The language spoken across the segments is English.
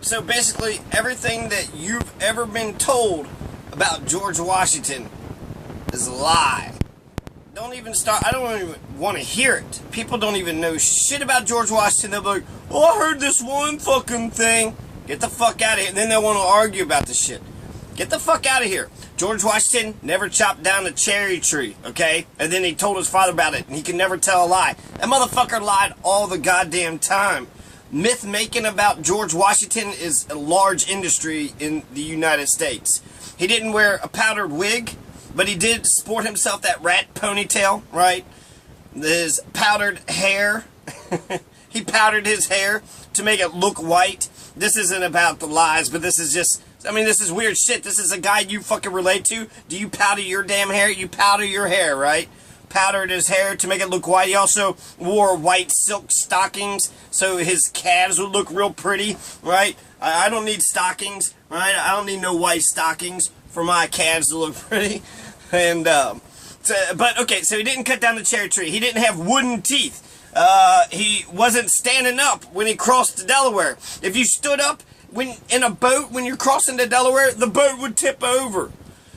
So basically, everything that you've ever been told about George Washington is a lie. Don't even start. I don't even want to hear it. People don't even know shit about George Washington. They'll be like, oh, I heard this one fucking thing. Get the fuck out of here. And then they'll want to argue about the shit. Get the fuck out of here. George Washington never chopped down a cherry tree, okay? And then he told his father about it, and he can never tell a lie. That motherfucker lied all the goddamn time. Myth making about George Washington is a large industry in the United States. He didn't wear a powdered wig, but he did sport himself that rat ponytail, right? His powdered hair. He powdered his hair to make it look white. This isn't about the lies, but this is just, I mean, this is weird shit. This is a guy you fucking relate to. Do you powder your damn hair? You powder your hair, right? Powdered his hair to make it look white. He also wore white silk stockings so his calves would look real pretty, right? I don't need stockings, right? I don't need no white stockings for my calves to look pretty. And, but, okay, so he didn't cut down the cherry tree. He didn't have wooden teeth. He wasn't standing up when he crossed the Delaware. If you stood up in a boat when you're crossing the Delaware, the boat would tip over.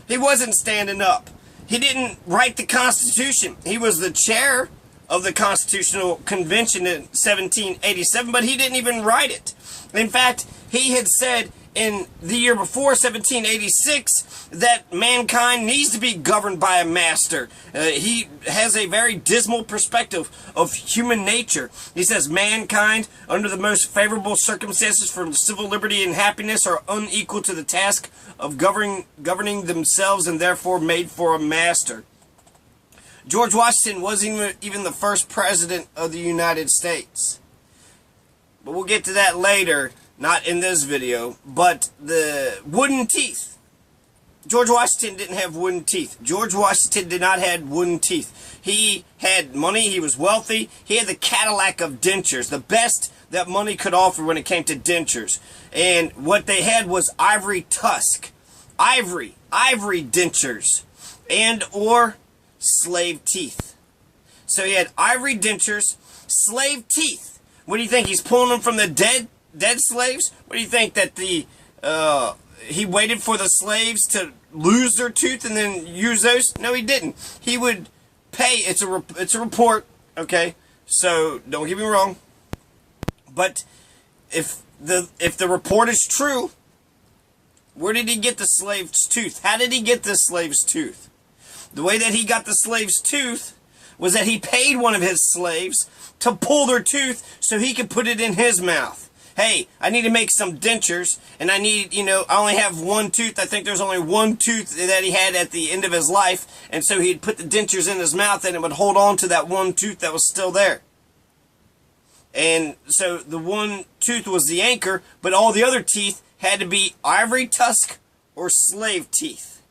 He wasn't standing up. He didn't write the Constitution. He was the chair of the Constitutional Convention in 1787, but he didn't even write it. In fact, he had said in the year before, 1786, that mankind needs to be governed by a master. He has a very dismal perspective of human nature. He says mankind, under the most favorable circumstances for civil liberty and happiness, are unequal to the task of governing themselves and therefore made for a master. George Washington wasn't even the first president of the United States. But we'll get to that later. Not in this video, but the wooden teeth. George Washington didn't have wooden teeth. George Washington did not have wooden teeth. He had money. He was wealthy. He had the Cadillac of dentures, the best that money could offer when it came to dentures. And what they had was ivory tusk, ivory dentures, and or slave teeth. So he had ivory dentures, slave teeth. What do you think? He's pulling them from the dead slaves? What do you think, that he waited for the slaves to lose their tooth and then use those? No, he didn't. He would pay. It's a report, okay? So don't get me wrong. But if the report is true, where did he get the slave's tooth? How did he get the slave's tooth? The way that he got the slave's tooth was that he paid one of his slaves to pull their tooth so he could put it in his mouth. Hey, I need to make some dentures, and I need, I only have one tooth. I think there's only one tooth that he had at the end of his life, and so he'd put the dentures in his mouth, and it would hold on to that one tooth that was still there. And so the one tooth was the anchor, but all the other teeth had to be ivory tusk or slave teeth.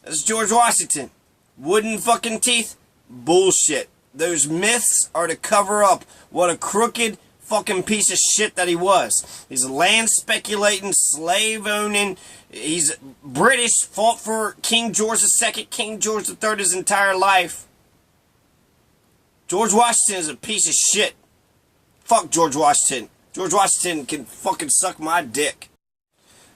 That's George Washington. Wooden fucking teeth? Bullshit. Those myths are to cover up what a crooked fucking piece of shit that he was. He's a land speculating, slave owning. He's British, fought for King George II, King George III his entire life. George Washington is a piece of shit. Fuck George Washington. George Washington can fucking suck my dick.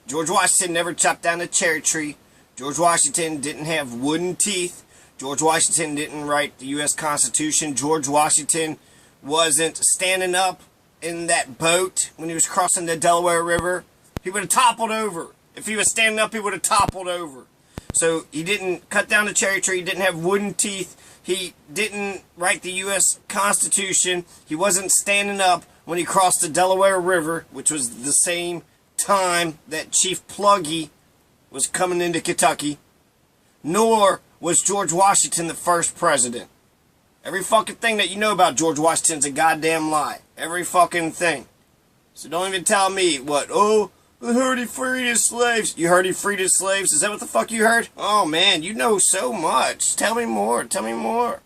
George Washington never chopped down a cherry tree. George Washington didn't have wooden teeth. George Washington didn't write the U.S. Constitution. George Washington wasn't standing up in that boat when he was crossing the Delaware River. He would have toppled over. If he was standing up, he would have toppled over. So he didn't cut down the cherry tree. He didn't have wooden teeth. He didn't write the U.S. Constitution. He wasn't standing up when he crossed the Delaware River, which was the same time that Chief Pluggy was coming into Kentucky. Nor was George Washington the first president. Every fucking thing that you know about George Washington's a goddamn lie. Every fucking thing. So don't even tell me what, oh, I heard he freed his slaves. You heard he freed his slaves? Is that what the fuck you heard? Oh man, you know so much. Tell me more, tell me more.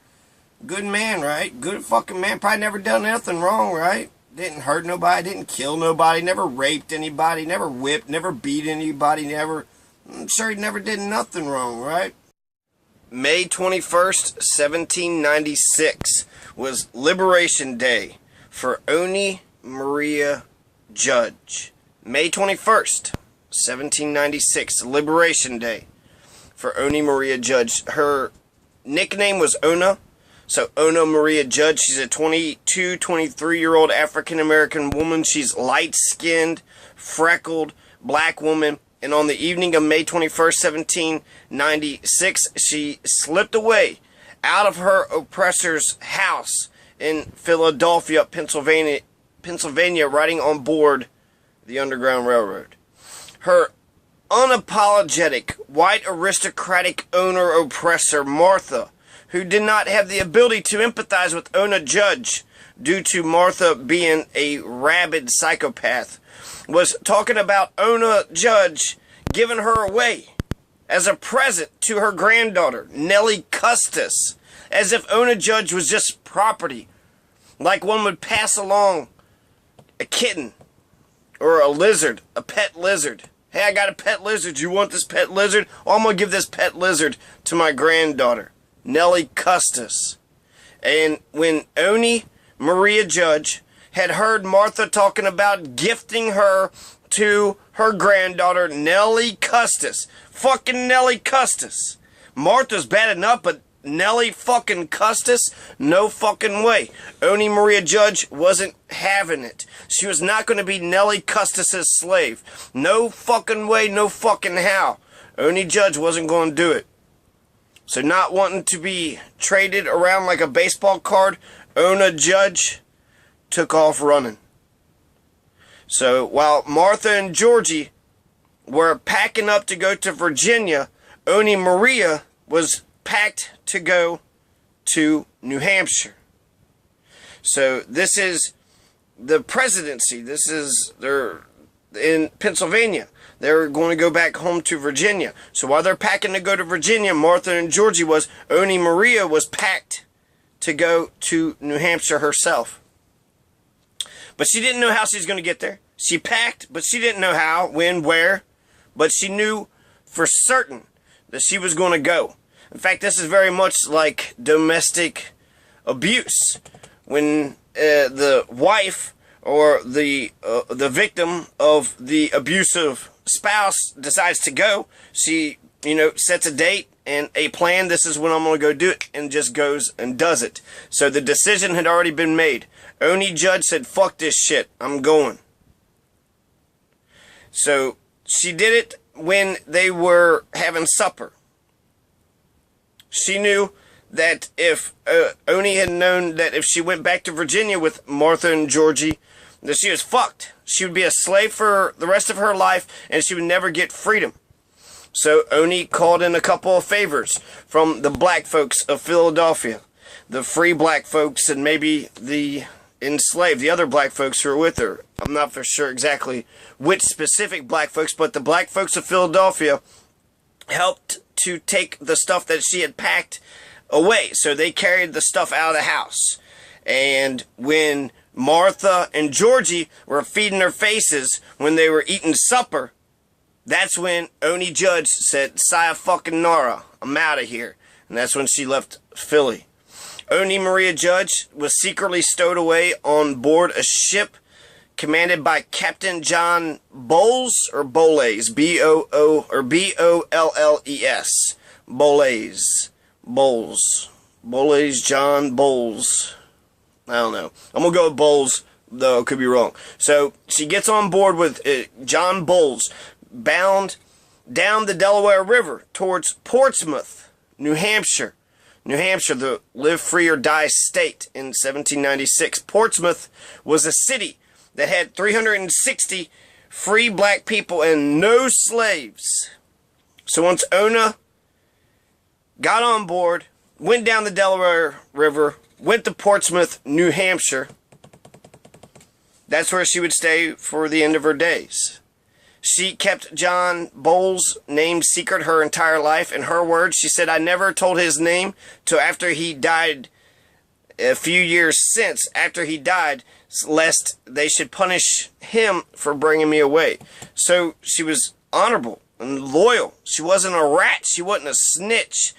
Good man, right? Good fucking man. Probably never done nothing wrong, right? Didn't hurt nobody, didn't kill nobody, never raped anybody, never whipped, never beat anybody, I'm sure he never did nothing wrong, right? May 21st, 1796 was Liberation Day for Oney Maria Judge. May 21st, 1796, Liberation Day for Ona Maria Judge. Her nickname was Ona. So Ona Maria Judge, she's a 22, 23-year-old African-American woman. She's light-skinned, freckled, black woman. And on the evening of May 21st, 1796, she slipped away out of her oppressor's house in Philadelphia, Pennsylvania, riding on board the Underground Railroad. Her unapologetic, white aristocratic owner-oppressor, Martha, who did not have the ability to empathize with Ona Judge due to Martha being a rabid psychopath, was talking about Ona Judge giving her away as a present to her granddaughter, Nellie Custis, as if Ona Judge was just property, like one would pass along a kitten or a lizard, a pet lizard. Hey, I got a pet lizard. You want this pet lizard? Oh, I'm going to give this pet lizard to my granddaughter, Nellie Custis. And when Ona Maria Judge had heard Martha talking about gifting her to her granddaughter, Nellie Custis. Fucking Nellie Custis. Martha's bad enough, but Nellie fucking Custis? No fucking way. Ona Maria Judge wasn't having it. She was not going to be Nellie Custis's slave. No fucking way, no fucking how. Ona Judge wasn't going to do it. So not wanting to be traded around like a baseball card, Ona Judge took off running. So while Martha and Georgie were packing up to go to Virginia, Ona Maria was packed to go to New Hampshire. So this is the presidency. This is, they're in Pennsylvania. They're going to go back home to Virginia. So while they're packing to go to Virginia, Martha and Georgie was, Ona Maria was packed to go to New Hampshire herself. But she didn't know how she was going to get there. She packed, but she didn't know how, when, where. But she knew for certain that she was going to go. In fact, this is very much like domestic abuse. When the wife or the victim of the abusive spouse decides to go, she, sets a date and a plan. This is when I'm going to go do it, and just goes and does it. So the decision had already been made. Ona Judge said, fuck this shit, I'm going. So she did it when they were having supper. She knew that if Ona had known that if she went back to Virginia with Martha and Georgie, that she was fucked. She would be a slave for the rest of her life, and she would never get freedom. So Ona called in a couple of favors from the black folks of Philadelphia, the free black folks, and maybe the enslaved, the other black folks who were with her. I'm not for sure exactly which specific black folks, but the black folks of Philadelphia helped to take the stuff that she had packed away. So they carried the stuff out of the house. And when Martha and Georgie were feeding their faces when they were eating supper, that's when Ona Judge said, "Saya fucking Nara, I'm out of here." And that's when she left Philly. Ona Maria Judge was secretly stowed away on board a ship commanded by Captain John Bowles, or Boles, B-O-O, or B-O-L-L-E-S. Boles. Boles, John Bowles. I don't know. I'm going to go with Bowles, though I could be wrong. So she gets on board with John Bowles, bound down the Delaware River towards Portsmouth, New Hampshire. New Hampshire, the live free or die state in 1796. Portsmouth was a city that had 360 free black people and no slaves. So once Ona got on board, went down the Delaware River, went to Portsmouth, New Hampshire, that's where she would stay for the end of her days. She kept John Bowles' name secret her entire life. In her words, she said, "I never told his name till after he died, a few years since, after he died, lest they should punish him for bringing me away." So she was honorable and loyal. She wasn't a rat. She wasn't a snitch.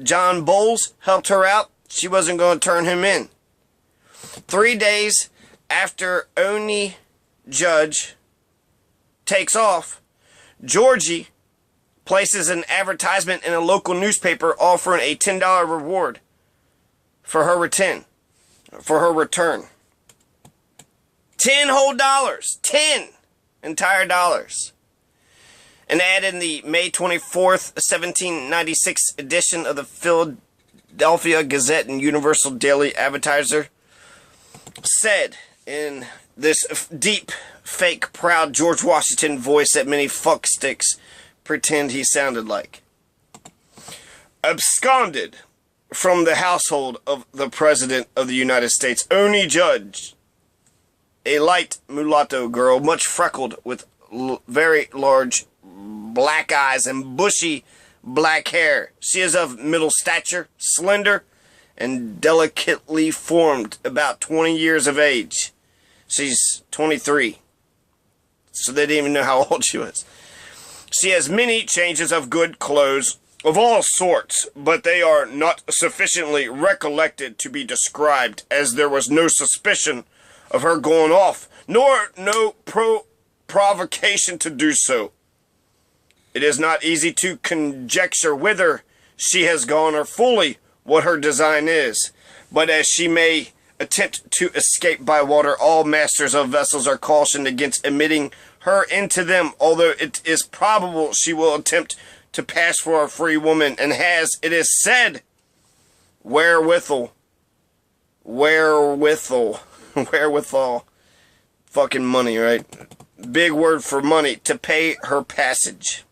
John Bowles helped her out. She wasn't going to turn him in. 3 days after Ona Judge takes off, Georgie places an advertisement in a local newspaper offering a $10 reward for her return. 10 whole dollars. 10 entire dollars. An ad in the May 24th, 1796 edition of the Philadelphia Gazette and Universal Daily Advertiser said in this deep, fake, proud George Washington voice that many fucksticks pretend he sounded like. Absconded from the household of the President of the United States, Ona Judge, a light mulatto girl, much freckled with very large black eyes and bushy black hair. She is of middle stature, slender, and delicately formed, about 20 years of age. She's 23, so they didn't even know how old she was. She has many changes of good clothes of all sorts, but they are not sufficiently recollected to be described, as there was no suspicion of her going off, nor no provocation to do so. It is not easy to conjecture whither she has gone or fully what her design is, but as she may attempt to escape by water, all masters of vessels are cautioned against admitting her into them, although it is probable she will attempt to pass for a free woman, and has, it is said, wherewithal, fucking money, right? Big word for money, to pay her passage.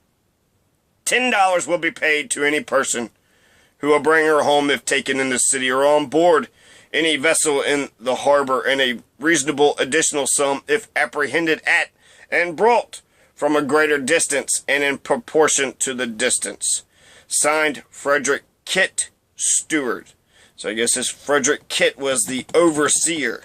$10 will be paid to any person who will bring her home if taken in the city, or on board any vessel in the harbor, and a reasonable additional sum if apprehended at and brought from a greater distance and in proportion to the distance. Signed, Frederick Kit, Steward. So I guess this Frederick Kit was the overseer.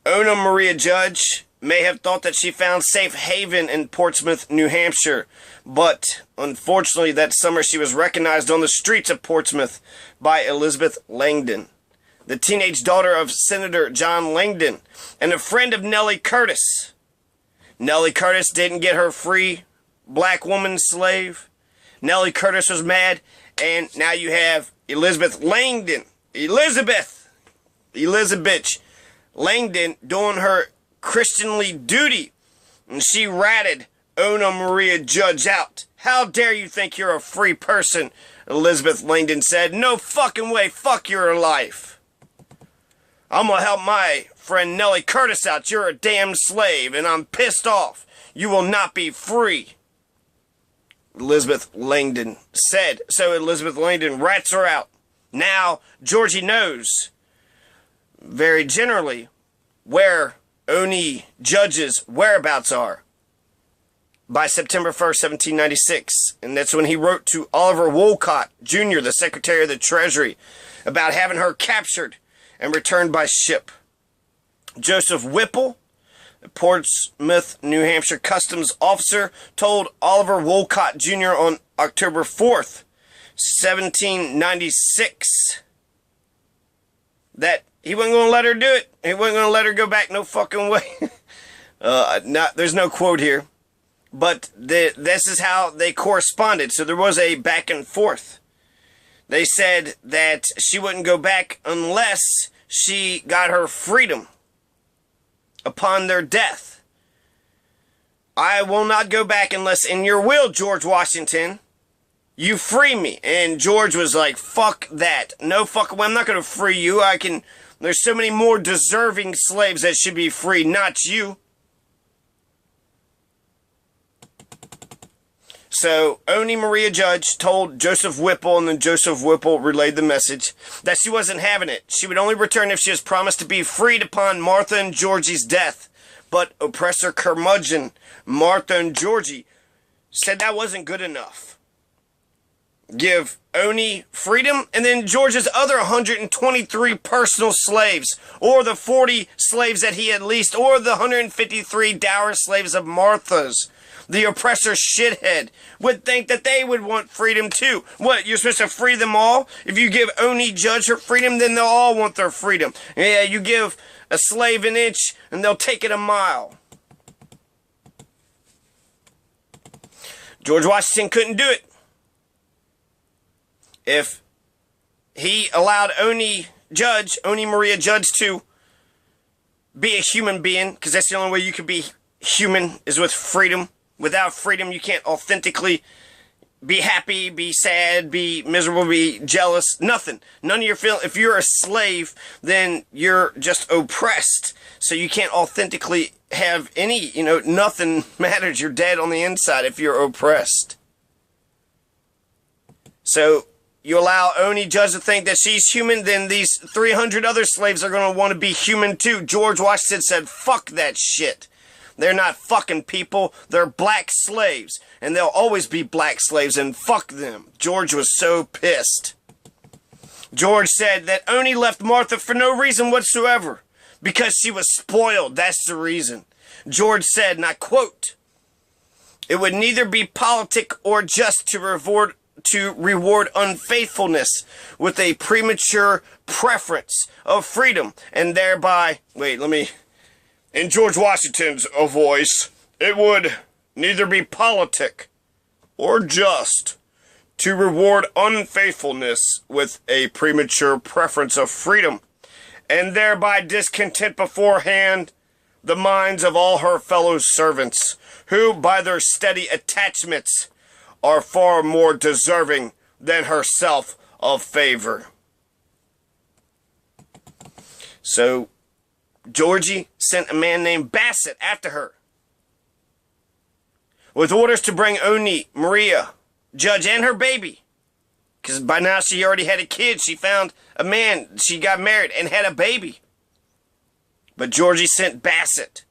Ona Maria Judge may have thought that she found safe haven in Portsmouth, New Hampshire, but unfortunately that summer she was recognized on the streets of Portsmouth by Elizabeth Langdon, the teenage daughter of Senator John Langdon and a friend of Nellie Curtis. Nellie Curtis didn't get her free black woman slave. Nellie Curtis was mad, and now you have Elizabeth Langdon, Elizabeth Langdon doing her Christianly duty, and she ratted Ona Maria Judge out. How dare you think you're a free person, Elizabeth Langdon said. No fucking way, fuck your life. I'm gonna help my friend Nellie Curtis out. You're a damn slave, and I'm pissed off. You will not be free, Elizabeth Langdon said. So Elizabeth Langdon rats her out. Now, Georgie knows, very generally, where Ona Judge's whereabouts are by September 1st, 1796. And that's when he wrote to Oliver Wolcott, Jr., the Secretary of the Treasury, about having her captured and returned by ship. Joseph Whipple, a Portsmouth, New Hampshire customs officer, told Oliver Wolcott, Jr. on October 4th, 1796, that he wasn't going to let her do it. He wasn't going to let her go back no fucking way. There's no quote here. But this is how they corresponded. So there was a back and forth. They said that she wouldn't go back unless she got her freedom upon their death. I will not go back unless in your will, George Washington, you free me. And George was like, fuck that. No fucking way. I'm not going to free you. There's so many more deserving slaves that should be free, not you. So, Ona Maria Judge told Joseph Whipple, and then Joseph Whipple relayed the message, that she wasn't having it. She would only return if she was promised to be freed upon Martha and Georgie's death. But oppressor curmudgeon Martha and Georgie said that wasn't good enough. Give Ona freedom, and then George's other 123 personal slaves, or the 40 slaves that he had leased, or the 153 dower slaves of Martha's. the oppressor shithead, would think that they would want freedom too. What, you're supposed to free them all? If you give Ona Judge her freedom, then they'll all want their freedom. Yeah, you give a slave an inch, and they'll take it a mile. George Washington couldn't do it. If he allowed Ona Maria Judge, to be a human being, because that's the only way you can be human is with freedom. Without freedom, you can't authentically be happy, be sad, be miserable, be jealous, nothing. None of your feelings. If you're a slave, then you're just oppressed. So you can't authentically have any, nothing matters. You're dead on the inside if you're oppressed. So you allow Ona Judge to think that she's human, then these 300 other slaves are going to want to be human too. George Washington said, fuck that shit. They're not fucking people. They're black slaves. And they'll always be black slaves, and fuck them. George was so pissed. George said that Oney left Martha for no reason whatsoever. Because she was spoiled. That's the reason. George said, and I quote, "It would neither be politic or just to reward unfaithfulness with a premature preference of freedom, and thereby," in George Washington's voice, "it would neither be politic or just to reward unfaithfulness with a premature preference of freedom, and thereby discontent beforehand the minds of all her fellow servants, who by their steady attachments are far more deserving than herself of favor." So Georgie sent a man named Bassett after her with orders to bring Ona Maria Judge and her baby, because by now she already had a kid. She found a man, she got married and had a baby. But Georgie sent Bassett,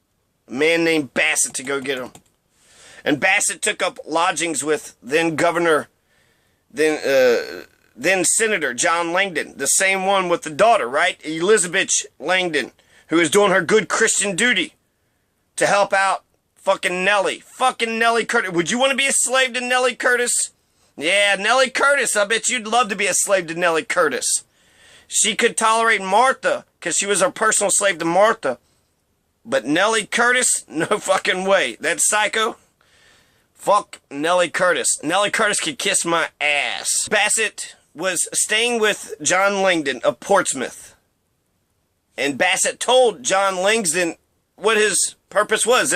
a man named Bassett, to go get him. And Bassett took up lodgings with then Senator John Langdon, the same one with the daughter, right? Elizabeth Langdon, who is doing her good Christian duty to help out fucking Nellie. Fucking Nellie Curtis. Would you want to be a slave to Nellie Curtis? Yeah, Nellie Curtis. I bet you'd love to be a slave to Nellie Curtis. She could tolerate Martha because she was a personal slave to Martha. But Nellie Curtis? No fucking way. That psycho? Fuck Nellie Curtis. Nellie Curtis could kiss my ass. Bassett was staying with John Langdon of Portsmouth. And Bassett told John Langdon what his purpose was.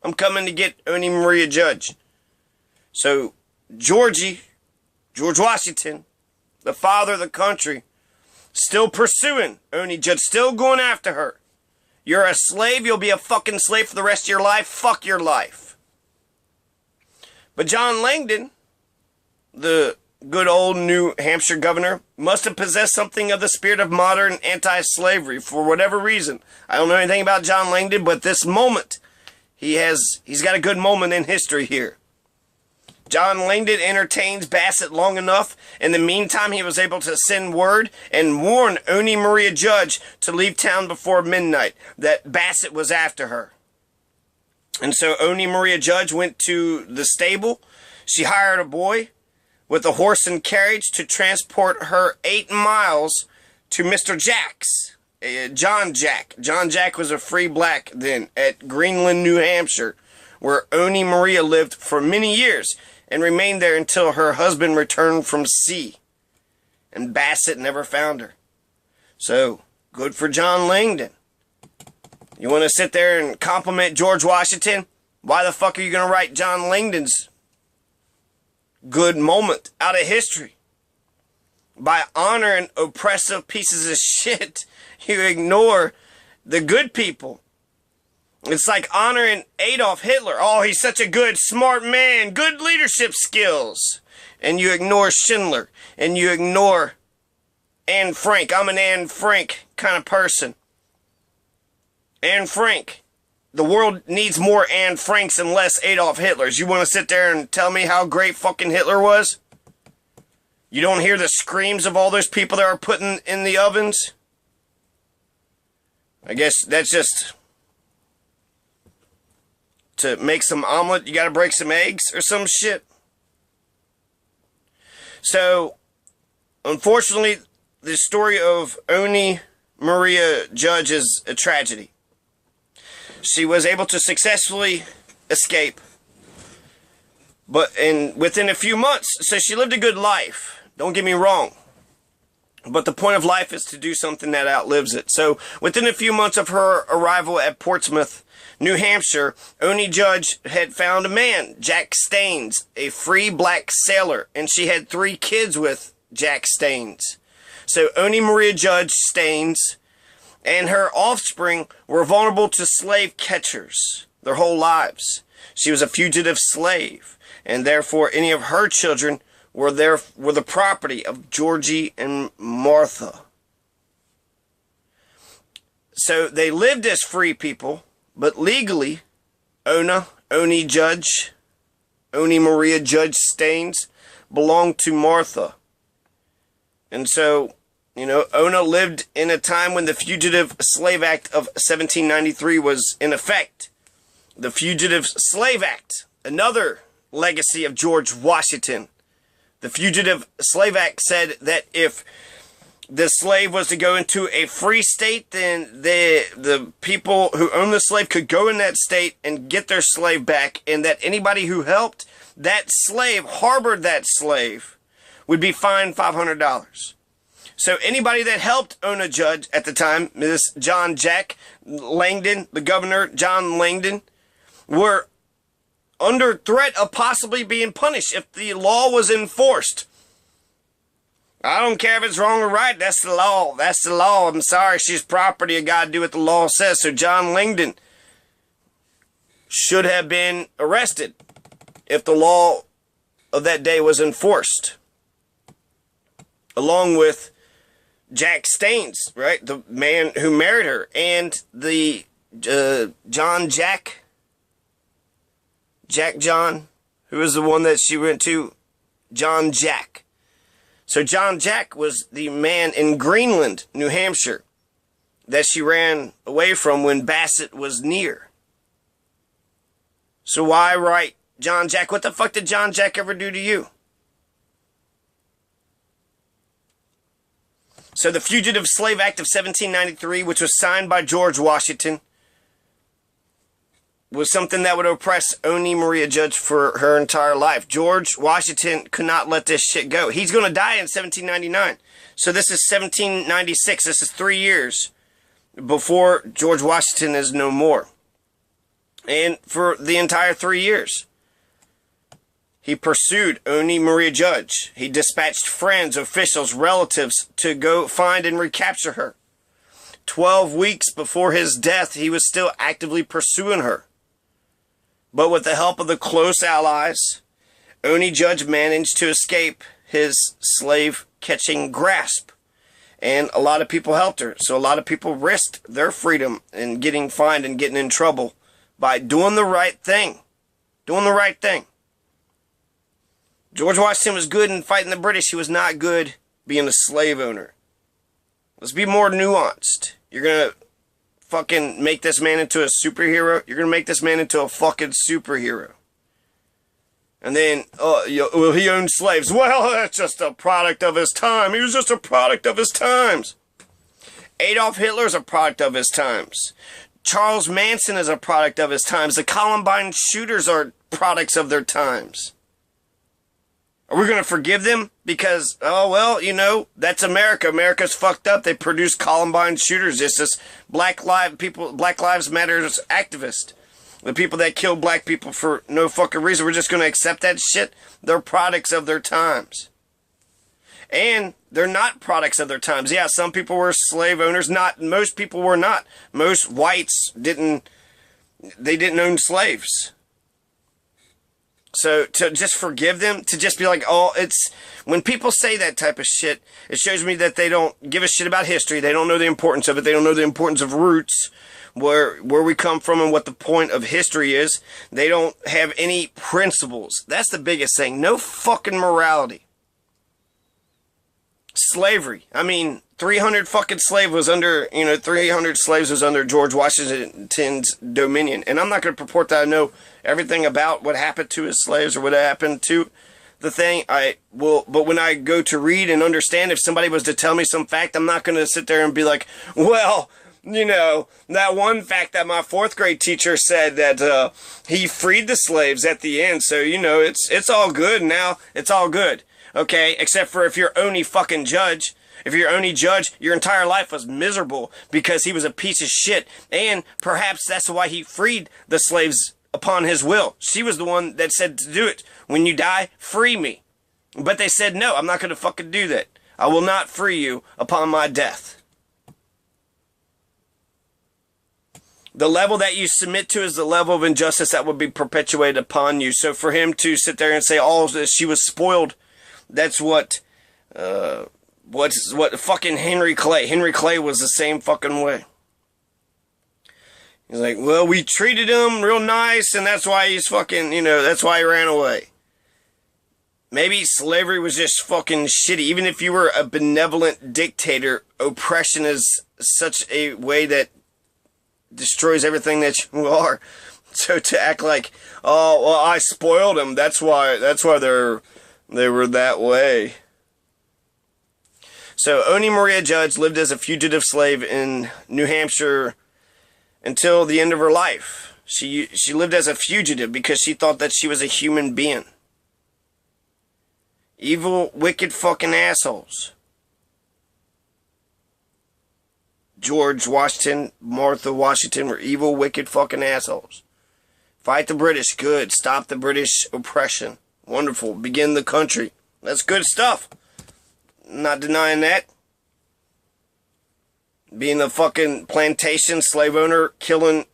I'm coming to get Ona Maria Judge. So George Washington, the father of the country, still pursuing Ona Judge, still going after her. You're a slave, you'll be a fucking slave for the rest of your life. Fuck your life. But John Langdon, the good old New Hampshire governor, must have possessed something of the spirit of modern anti-slavery for whatever reason. I don't know anything about John Langdon, but this moment, he's got a good moment in history here. John Langdon entertains Bassett long enough. In the meantime, he was able to send word and warn Ona Maria Judge to leave town before midnight, that Bassett was after her. And so Ona Maria Judge went to the stable. She hired a boy with a horse and carriage to transport her 8 miles to Mr. Jack's, John Jack. John Jack was a free black then at Greenland, New Hampshire, where Ona Maria lived for many years and remained there until her husband returned from sea. And Bassett never found her. So, good for John Langdon. You want to sit there and compliment George Washington? Why the fuck are you going to write John Langdon's good moment out of history? By honoring oppressive pieces of shit, you ignore the good people. It's like honoring Adolf Hitler. Oh, he's such a good, smart man, good leadership skills. And you ignore Schindler. And you ignore Anne Frank. I'm an Anne Frank kind of person. Anne Frank. The world needs more Anne Franks and less Adolf Hitlers. You want to sit there and tell me how great fucking Hitler was? You don't hear the screams of all those people that are putting in the ovens? I guess that's just to make some omelet, you got to break some eggs or some shit. So, unfortunately, the story of Ona Maria Judge is a tragedy. She was able to successfully escape, but within a few months, so she lived a good life. Don't get me wrong. But the point of life is to do something that outlives it. So, within a few months of her arrival at Portsmouth, New Hampshire, Ona Judge had found a man, Jack Staines, a free black sailor, and she had 3 kids with Jack Staines. So, Ona Maria Judge Staines and her offspring were vulnerable to slave catchers their whole lives. She was a fugitive slave, and therefore any of her children were the property of Georgie and Martha. So they lived as free people, but legally, Ona Maria Judge Staines belonged to Martha. And so, you know, Ona lived in a time when the Fugitive Slave Act of 1793 was in effect. The Fugitive Slave Act, another legacy of George Washington. The Fugitive Slave Act said that if the slave was to go into a free state, then the people who owned the slave could go in that state and get their slave back, and that anybody who helped that slave, harbored that slave, would be fined $500. So anybody that helped Ona Judge at the time, Miss John Jack Langdon, the governor, John Langdon, were under threat of possibly being punished if the law was enforced. I don't care if it's wrong or right. That's the law. That's the law. I'm sorry. She's property. I got to do what the law says. So John Langdon should have been arrested if the law of that day was enforced. Along with Jack Staines, right? The man who married her. And the John, who was the one that she went to, John Jack. So John Jack was the man in Greenland, New Hampshire, that she ran away from when Bassett was near. So why write John Jack? What the fuck did John Jack ever do to you? So the Fugitive Slave Act of 1793, which was signed by George Washington, was something that would oppress Ona Maria Judge for her entire life. George Washington could not let this shit go. He's going to die in 1799. So this is 1796. This is 3 years before George Washington is no more. And for the entire 3 years, he pursued Ona Maria Judge. He dispatched friends, officials, relatives to go find and recapture her. 12 weeks before his death, he was still actively pursuing her. But with the help of the close allies, Ona Judge managed to escape his slave-catching grasp. And a lot of people helped her. So a lot of people risked their freedom in getting fined and getting in trouble by doing the right thing. Doing the right thing. George Washington was good in fighting the British. He was not good being a slave owner. Let's be more nuanced. You're going to fucking make this man into a superhero. You're going to make this man into a fucking superhero. And then, well, he owned slaves. Well, that's just a product of his time. He was just a product of his times. Adolf Hitler's a product of his times. Charles Manson is a product of his times. The Columbine shooters are products of their times. Are we going to forgive them? Because, oh, well, you know, that's America. America's fucked up. They produce Columbine shooters. It's this Black Lives Matter activist. The people that kill black people for no fucking reason. We're just going to accept that shit? They're products of their times. And they're not products of their times. Yeah, some people were slave owners. Most people were not. Most whites didn't own slaves. So to just forgive them, to just be like, oh, it's, when people say that type of shit, it shows me that they don't give a shit about history. They don't know the importance of it. They don't know the importance of roots, where we come from and what the point of history is. They don't have any principles. That's the biggest thing. No fucking morality. Slavery. I mean, 300 fucking slave was under, 300 slaves was under George Washington's dominion. And I'm not going to purport that I know everything about what happened to his slaves or what happened to the thing. But when I go to read and understand, if somebody was to tell me some fact, I'm not going to sit there and be like, well, that one fact that my 4th grade teacher said that he freed the slaves at the end. So, it's all good now. It's all good. Okay? Except for if you're Ona fucking Judge. If you're Ona Judge, your entire life was miserable because he was a piece of shit. And perhaps that's why he freed the slaves upon his will. She was the one that said to do it. When you die, free me. But they said, no, I'm not going to fucking do that. I will not free you upon my death. The level that you submit to is the level of injustice that would be perpetuated upon you. So for him to sit there and say, oh, she was spoiled, that's what fucking Henry Clay was the same fucking way. He's like, well, we treated him real nice, and that's why he's fucking, that's why he ran away. Maybe slavery was just fucking shitty. Even if you were a benevolent dictator, oppression is such a way that destroys everything that you are. So to act like, oh, well, I spoiled them, that's why they were that way. So Ona Maria Judge lived as a fugitive slave in New Hampshire until the end of her life. She lived as a fugitive because she thought that she was a human being. Evil, wicked fucking assholes. George Washington, Martha Washington were evil, wicked fucking assholes. Fight the British, good. Stop the British oppression, wonderful. Begin the country, that's good stuff. Not denying that. Being a fucking plantation slave owner, killing,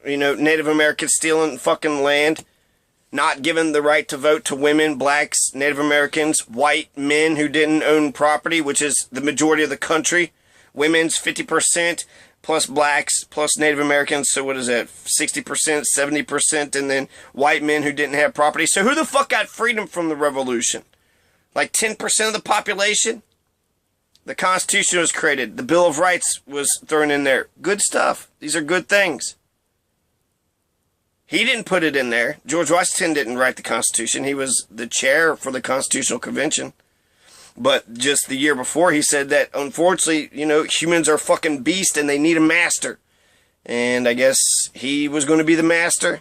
Native Americans, stealing fucking land, not giving the right to vote to women, blacks, Native Americans, white men who didn't own property, which is the majority of the country. Women's 50%, plus blacks, plus Native Americans, so what is that, 60%, 70%, and then white men who didn't have property. So who the fuck got freedom from the revolution? Like 10% of the population? The Constitution was created. The Bill of Rights was thrown in there. Good stuff. These are good things. He didn't put it in there. George Washington didn't write the Constitution. He was the chair for the Constitutional Convention. But just the year before, he said that, unfortunately, humans are fucking beasts and they need a master. And I guess he was going to be the master.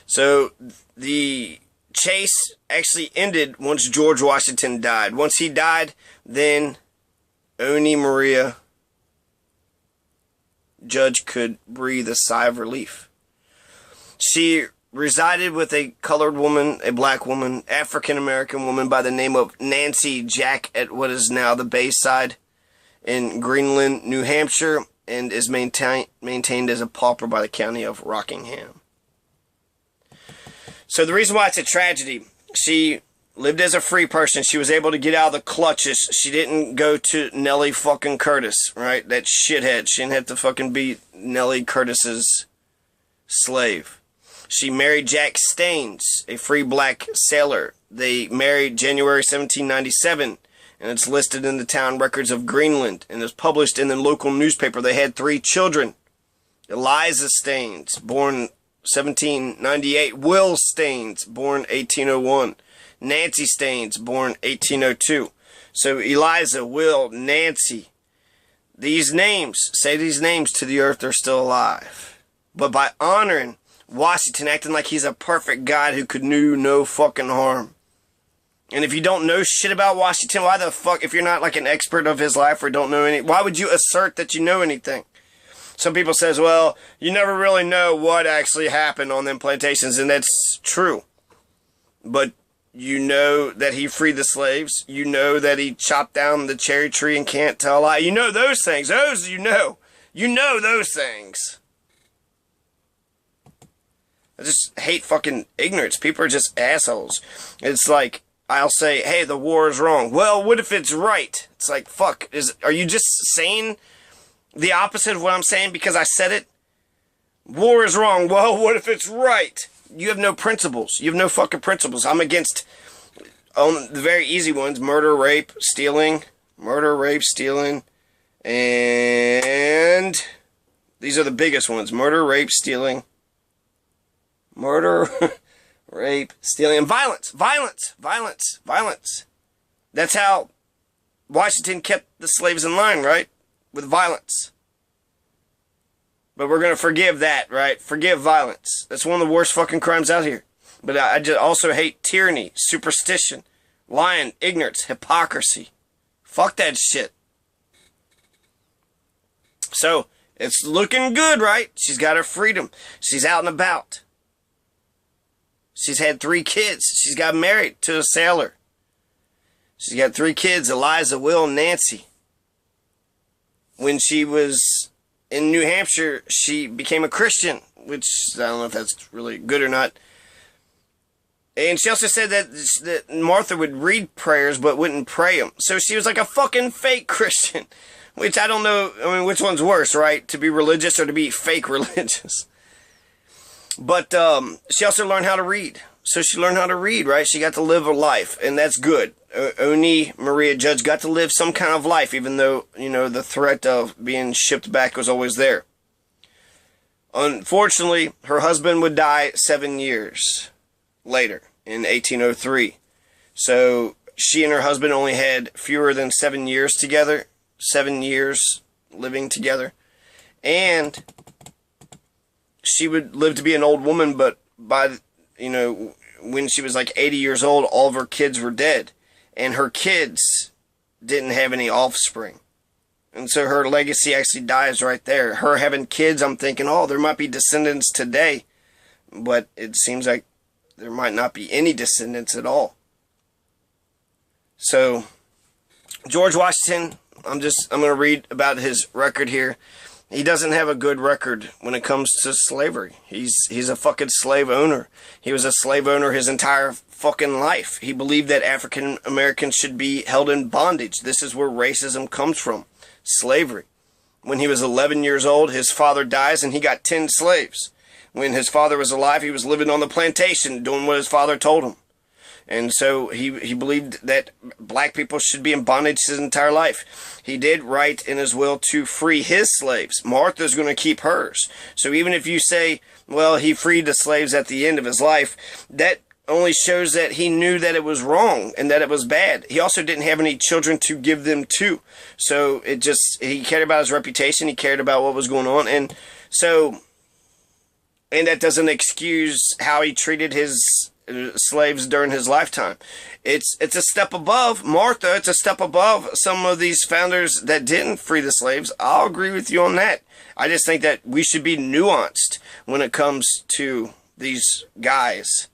So the chase actually ended once George Washington died. Once he died, then Ona Maria Judge could breathe a sigh of relief. She resided with a colored woman, a black woman, African-American woman by the name of Nancy Jack at what is now the Bayside in Greenland, New Hampshire, and is maintained as a pauper by the county of Rockingham. So the reason why it's a tragedy, she lived as a free person. She was able to get out of the clutches. She didn't go to Nellie fucking Curtis, right? That shithead. She didn't have to fucking be Nellie Curtis's slave. She married Jack Staines, a free black sailor. They married January 1797, and it's listed in the town records of Greenland, and it's published in the local newspaper. They had 3 children. Eliza Staines, born 1798. Will Staines, born 1801. Nancy Staines, born 1802. So Eliza, Will, Nancy. These names, say these names to the earth, they're still alive. But by honoring Washington, acting like he's a perfect God who could do no fucking harm. And if you don't know shit about Washington, why the fuck, if you're not like an expert of his life or don't know any, why would you assert that you know anything? Some people says, well, you never really know what actually happened on them plantations, and that's true. But you know that he freed the slaves. You know that he chopped down the cherry tree and can't tell a lie. You know those things. Those you know. You know those things. I just hate fucking ignorance. People are just assholes. It's like, I'll say, hey, the war is wrong. Well, what if it's right? It's like, fuck, are you just saying the opposite of what I'm saying because I said it? War is wrong. Well, what if it's right? You have no principles. You have no fucking principles. I'm against on the very easy ones, murder, rape, stealing, and these are the biggest ones: murder, rape, stealing, rape, stealing, and violence. That's how Washington kept the slaves in line, right? With violence. But we're going to forgive that, right? Forgive violence. That's one of the worst fucking crimes out here. But I just also hate tyranny, superstition, lying, ignorance, hypocrisy. Fuck that shit. So, it's looking good, right? She's got her freedom. She's out and about. She's had 3 kids. She's got married to a sailor. She's got 3 kids, Eliza, Will, and Nancy. When she was in New Hampshire, she became a Christian, which I don't know if that's really good or not. And she also said that Martha would read prayers but wouldn't pray them. So she was like a fucking fake Christian, which I don't know, I mean, which one's worse, right? To be religious or to be fake religious. But she also learned how to read. So she learned how to read, right? She got to live a life, and that's good. Ona Maria Judge got to live some kind of life, even though, you know, the threat of being shipped back was always there. Unfortunately, her husband would die 7 years later, in 1803. So she and her husband only had fewer than 7 years together. 7 years living together. And she would live to be an old woman, but by, you know, when she was like 80 years old, all of her kids were dead. And her kids didn't have any offspring. And so her legacy actually dies right there. Her having kids, I'm thinking, oh, there might be descendants today. But it seems like there might not be any descendants at all. So, George Washington, I'm going to read about his record here. He doesn't have a good record when it comes to slavery. He's a fucking slave owner. He was a slave owner his entire fucking life. He believed that African Americans should be held in bondage. This is where racism comes from. Slavery. When he was 11 years old, his father dies and he got 10 slaves. When his father was alive, he was living on the plantation doing what his father told him. And so he believed that black people should be in bondage his entire life. He did write in his will to free his slaves. Martha's going to keep hers. So even if you say, well, he freed the slaves at the end of his life, that only shows that he knew that it was wrong and that it was bad. He also didn't have any children to give them to. So he cared about his reputation. He cared about what was going on. And that doesn't excuse how he treated his slaves during his lifetime. It's a step above Martha. It's a step above some of these founders that didn't free the slaves. I'll agree with you on that. I just think that we should be nuanced when it comes to these guys,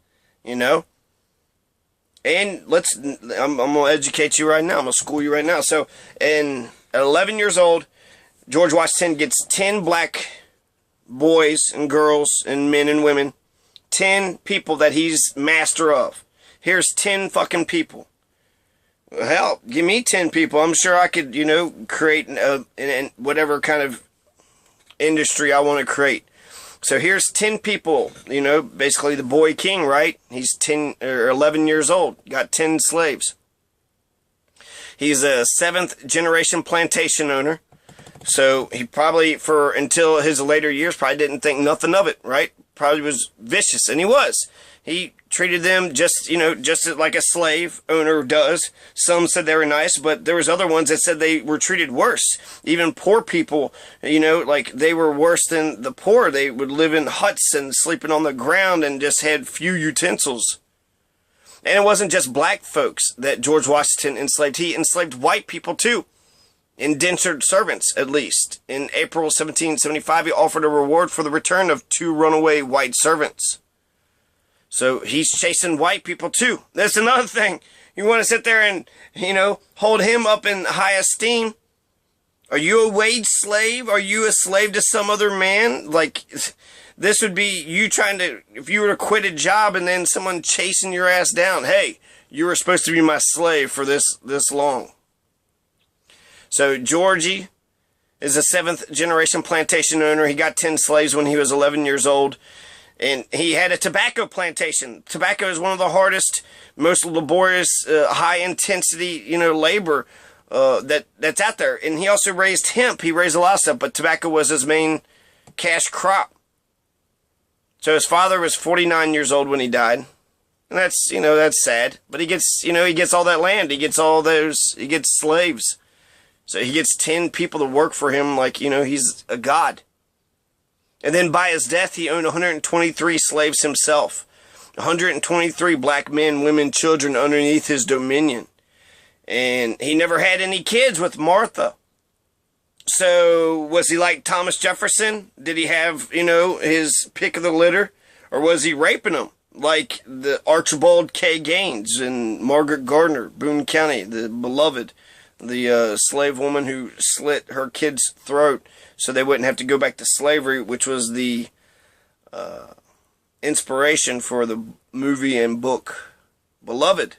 you know. And I'm going to educate you right now. I'm going to school you right now. So, at 11 years old, George Washington gets 10 black boys and girls and men and women, 10 people that he's master of. Here's 10 fucking people. Hell, give me 10 people. I'm sure I could, you know, create whatever kind of industry I want to create. So here's 10 people, you know, basically the boy king, right? He's 10 or 11 years old, got 10 slaves. He's a 7th generation plantation owner. So he probably, until his later years, probably didn't think nothing of it, right? Probably was vicious, and he was. He treated them just like a slave owner does. Some said they were nice, but there was other ones that said they were treated worse. Even poor people, you know, like they were worse than the poor. They would live in huts and sleeping on the ground and just had few utensils. And it wasn't just black folks that George Washington enslaved. He enslaved white people too. Indentured servants, at least. In April 1775, he offered a reward for the return of 2 runaway white servants. So he's chasing white people too. That's another thing. You want to sit there and, you know, hold him up in high esteem? Are you a wage slave? Are you a slave to some other man? Like, this would be you trying to, if you were to quit a job and then someone chasing your ass down. Hey, you were supposed to be my slave for this long. So Georgie is a 7th generation plantation owner. He got 10 slaves when he was 11 years old. And he had a tobacco plantation. Tobacco is one of the hardest, most laborious, high-intensity, labor that's out there. And he also raised hemp. He raised a lot of stuff, but tobacco was his main cash crop. So his father was 49 years old when he died. And that's, that's sad. But he gets, he gets all that land. He gets he gets slaves. So he gets 10 people to work for him like, he's a god. And then by his death, he owned 123 slaves himself. 123 black men, women, children underneath his dominion. And he never had any kids with Martha. So was he like Thomas Jefferson? Did he have, his pick of the litter? Or was he raping them? Like the Archibald K. Gaines and Margaret Gardner, Boone County, the beloved, the slave woman who slit her kid's throat so they wouldn't have to go back to slavery, which was the inspiration for the movie and book Beloved.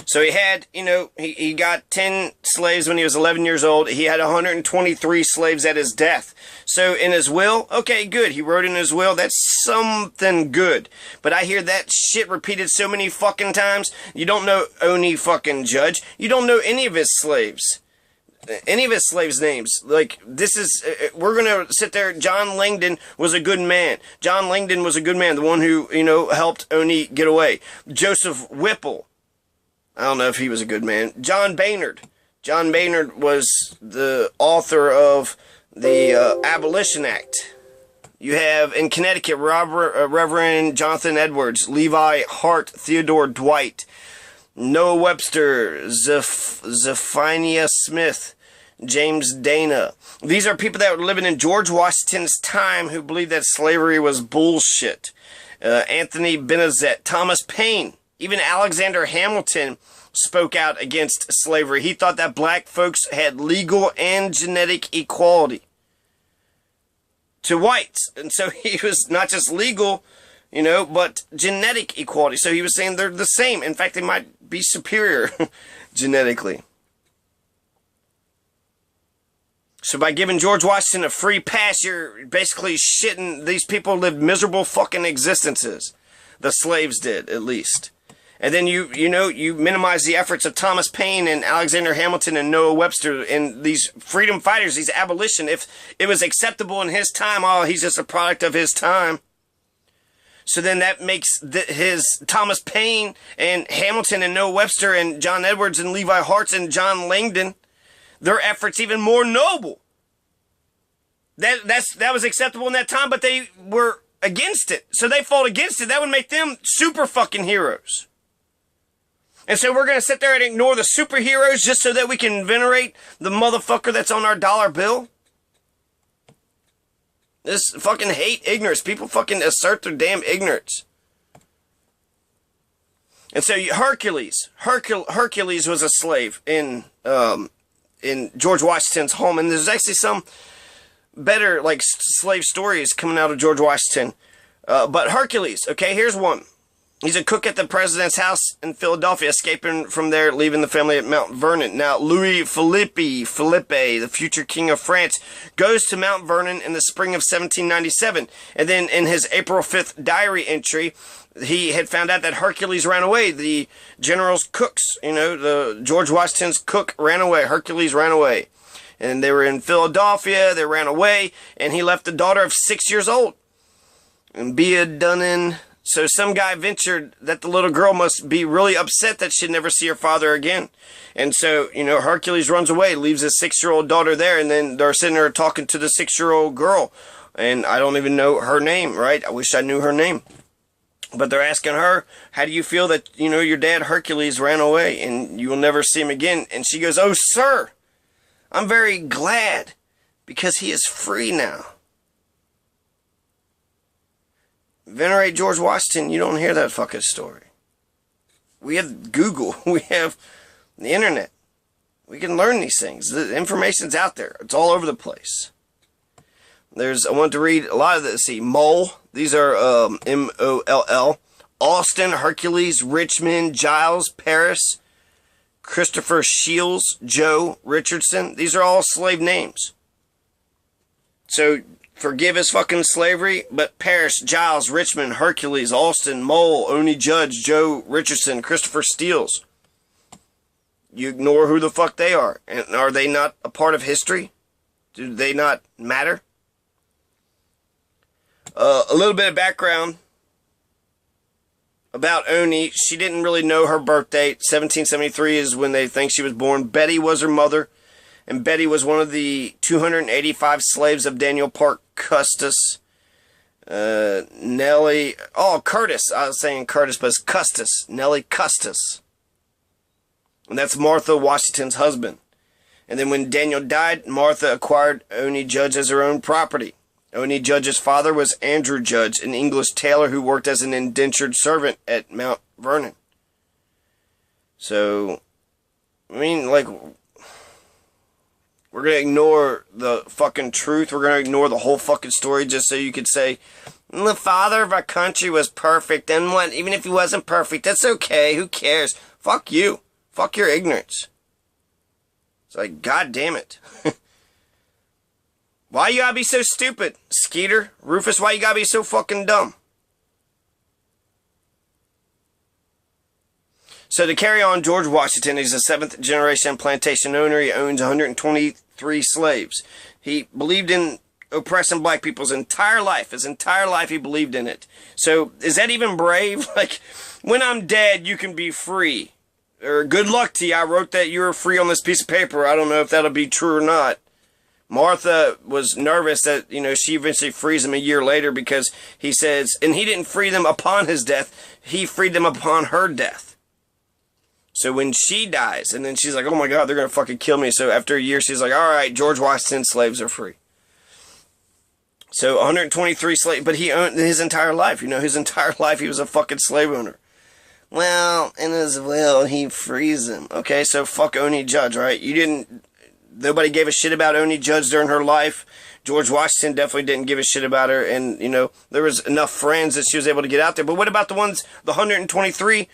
So he had, he got 10 slaves when he was 11 years old. He had 123 slaves at his death. So in his will, okay, good. He wrote in his will, that's something good. But I hear that shit repeated so many fucking times. You don't know Ona fucking Judge. You don't know any of his slaves. Any of his slaves' names. Like, this is, we're going to sit there. John Langdon was a good man. John Langdon was a good man. The one who, helped Oney get away. Joseph Whipple. I don't know if he was a good man. John Baynard. John Baynard was the author of the Abolition Act. You have in Connecticut Reverend Jonathan Edwards, Levi Hart, Theodore Dwight, Noah Webster, Zephaniah Smith, James Dana. These are people that were living in George Washington's time who believed that slavery was bullshit. Anthony Benezet, Thomas Paine. Even Alexander Hamilton spoke out against slavery. He thought that black folks had legal and genetic equality to whites. And so he was not just legal, but genetic equality. So he was saying they're the same. In fact, they might be superior genetically. So by giving George Washington a free pass, you're basically shitting. These people lived miserable fucking existences. The slaves did, at least. And then you minimize the efforts of Thomas Paine and Alexander Hamilton and Noah Webster and these freedom fighters, these abolition. If it was acceptable in his time, he's just a product of his time. So then that makes his Thomas Paine and Hamilton and Noah Webster and John Edwards and Levi Hart and John Langdon, their efforts even more noble. That was acceptable in that time, but they were against it. So they fought against it. That would make them super fucking heroes. And so we're going to sit there and ignore the superheroes just so that we can venerate the motherfucker that's on our dollar bill? This fucking hate ignorance. People fucking assert their damn ignorance. And so Hercules was a slave in George Washington's home. And there's actually some better slave stories coming out of George Washington. But Hercules, okay, here's one. He's a cook at the president's house in Philadelphia, escaping from there, leaving the family at Mount Vernon. Now, Louis Philippe, the future king of France, goes to Mount Vernon in the spring of 1797. And then in his April 5th diary entry, he had found out that Hercules ran away. The general's cooks, the George Washington's cook ran away. Hercules ran away. And they were in Philadelphia, they ran away, and he left a daughter of 6 years old. And Bea Dunnan. So some guy ventured that the little girl must be really upset that she'd never see her father again. And so, Hercules runs away, leaves his 6-year-old daughter there, and then they're sitting there talking to the 6-year-old girl. And I don't even know her name, right? I wish I knew her name. But they're asking her, how do you feel that, your dad Hercules ran away and you will never see him again? And she goes, oh, sir, I'm very glad because he is free now. Venerate George Washington, you don't hear that fucking story. We have Google. We have the internet. We can learn these things. The information's out there. It's all over the place. I want to read a lot of this. See, Moll. These are M-O-L-L. Austin, Hercules, Richmond, Giles, Paris, Christopher Shields, Joe, Richardson. These are all slave names. So forgive his fucking slavery, but Parrish, Giles, Richmond, Hercules, Alston, Mole, Ona Judge, Joe Richardson, Christopher Steeles. You ignore who the fuck they are. And are they not a part of history? Do they not matter? A little bit of background about Oney. She didn't really know her birth date. 1773 is when they think she was born. Betty was her mother, and Betty was one of the 285 slaves of Daniel Parke Custis. Nellie, Curtis. I was saying Curtis, but it's Custis. Nellie Custis. And that's Martha Washington's husband. And then when Daniel died, Martha acquired Ona Judge as her own property. Ona Judge's father was Andrew Judge, an English tailor who worked as an indentured servant at Mount Vernon. So, I mean, like, we're going to ignore the fucking truth. We're going to ignore the whole fucking story just so you could say, the father of our country was perfect, and what, even if he wasn't perfect, that's okay, who cares? Fuck you. Fuck your ignorance. It's like, god damn it. Why you gotta be so stupid, Skeeter? Rufus, why you gotta be so fucking dumb? So to carry on, George Washington is a 7th generation plantation owner. He owns 123 slaves. He believed in oppressing black people his entire life. His entire life he believed in it. So is that even brave? Like, when I'm dead, you can be free. Or good luck to you. I wrote that you were free on this piece of paper. I don't know if that'll be true or not. Martha was nervous that, she eventually frees him a year later because he says, and he didn't free them upon his death, he freed them upon her death. So when she dies, and then she's like, oh my god, they're going to fucking kill me. So after a year, she's like, alright, George Washington's slaves are free. So 123 slaves, but he owned his entire life. His entire life he was a fucking slave owner. Well, in his will, he frees them. Okay, so fuck Ona Judge, right? Nobody gave a shit about Ona Judge during her life. George Washington definitely didn't give a shit about her. And, there was enough friends that she was able to get out there. But what about the 123,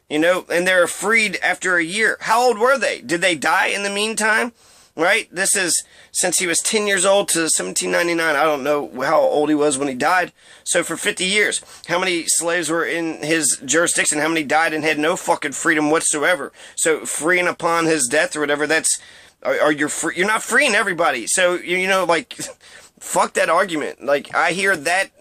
and they're freed after a year? How old were they? Did they die in the meantime? Right? This is since he was 10 years old to 1799. I don't know how old he was when he died. So for 50 years, how many slaves were in his jurisdiction? How many died and had no fucking freedom whatsoever? So freeing upon his death or whatever, that's... You're not freeing everybody. So, like, fuck that argument. Like, I hear that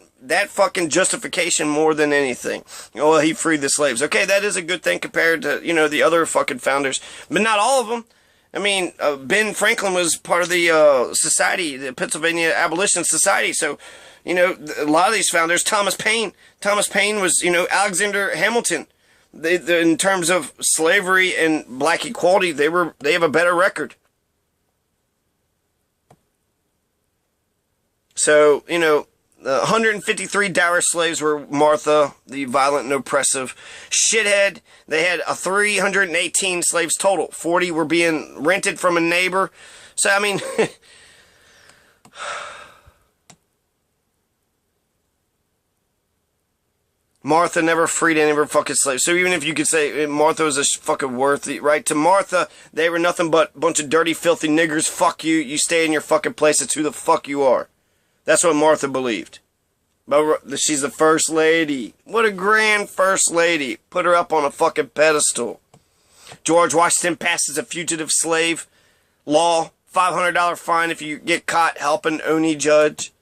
fucking justification more than anything. Oh, he freed the slaves. Okay, that is a good thing compared to, the other fucking founders. But not all of them. I mean, Ben Franklin was part of the society, the Pennsylvania Abolition Society. So, a lot of these founders, Thomas Paine was, Alexander Hamilton. They, in terms of slavery and black equality, they have a better record. So, 153 dour slaves were Martha, the violent and oppressive shithead. They had 318 slaves total. 40 were being rented from a neighbor. So, I mean... Martha never freed any of her fucking slaves. So even if you could say Martha was a fucking worthy, right? To Martha, they were nothing but a bunch of dirty, filthy niggers. Fuck you. You stay in your fucking place. That's who the fuck you are. That's what Martha believed. But she's the first lady. What a grand first lady. Put her up on a fucking pedestal. George Washington passes a fugitive slave law. $500 fine if you get caught helping Ona Judge.